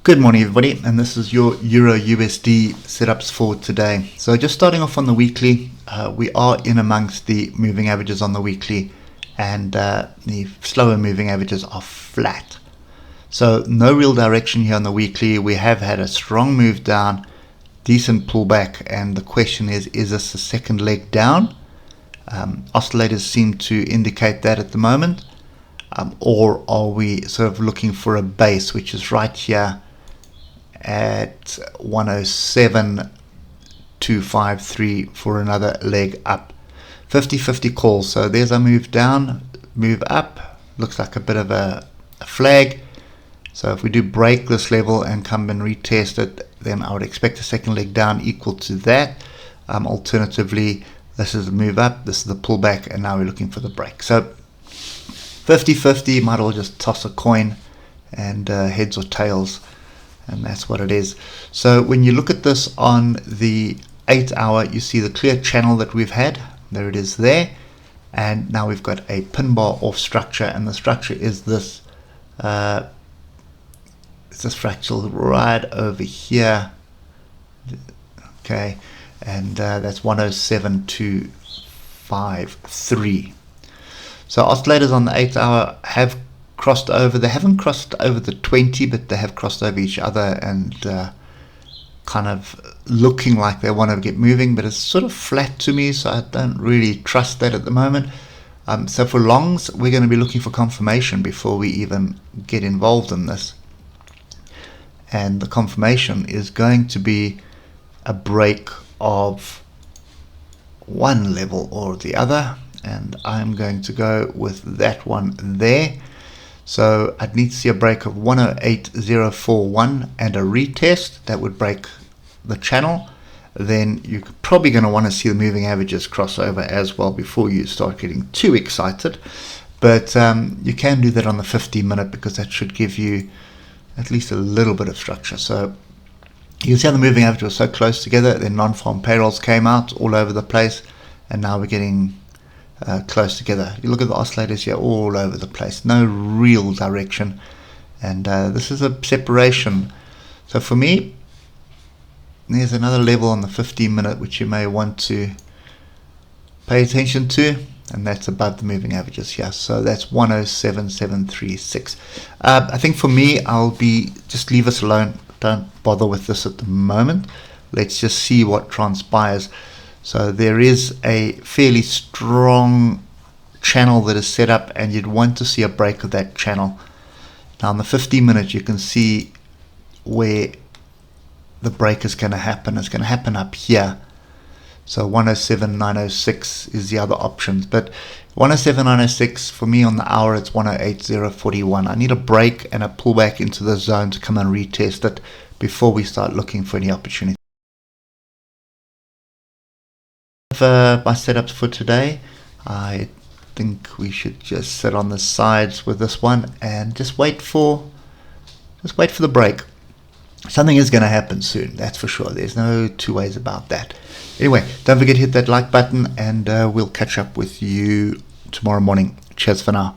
Good morning everybody, and this is your Euro USD setups for today. So just starting off on the weekly, we are in amongst the moving averages on the weekly, and the slower moving averages are flat. So no real direction here on the weekly. We have had a strong move down, decent pullback, and the question is this a second leg down? Oscillators seem to indicate that at the moment, or are we sort of looking for a base, which is right here at 107,253 for another leg up. 50-50 calls. So there's a move down, move up, looks like a bit of a flag. So if we do break this level and come and retest it, then I would expect a second leg down equal to that. Alternatively, this is the move up, this is the pullback, and now we're looking for the break. So 50-50, might all just toss a coin and heads or tails, and that's what it is. So when you look at this on the 8 hour, you see the clear channel that we've had. There it is there. And now we've got a pin bar off structure, and the structure is this it's this fractal right over here. Okay, and that's 107,253. So oscillators on the 8 hour have crossed over. They haven't crossed over the 20, but they have crossed over each other and kind of looking like they want to get moving, but it's sort of flat to me, so I don't really trust that at the moment. So for longs, we're going to be looking for confirmation before we even get involved in this, and the confirmation is going to be a break of one level or the other, and I'm going to go with that one there. So I'd need to see a break of 108,041 and a retest that would break the channel. Then you're probably going to want to see the moving averages cross over as well before you start getting too excited. But you can do that on the 50-minute, because that should give you at least a little bit of structure. So you can see how the moving average was so close together. Then non-farm payrolls came out all over the place, and now we're getting close together. You look at the oscillators here, all over the place, no real direction, and this is a separation. So for me, there's another level on the 15-minute which you may want to pay attention to, and that's above the moving averages here. So that's 107,736. I think for me, I'll just leave us alone. Don't bother with this at the moment. Let's just see what transpires. So there is a fairly strong channel that is set up, and you'd want to see a break of that channel. Now on the 50-minute, you can see where the break is going to happen. It's going to happen up here. So 107,906 is the other options, but 107,906 for me on the hour, it's 108,041. I need a break and a pullback into the zone to come and retest it before we start looking for any opportunity. My setups for today, I think we should just sit on the sides with this one and just wait for the break. Something is going to happen soon, that's for sure. There's no two ways about that. Anyway, don't forget to hit that like button, and we'll catch up with you tomorrow morning. Cheers for now.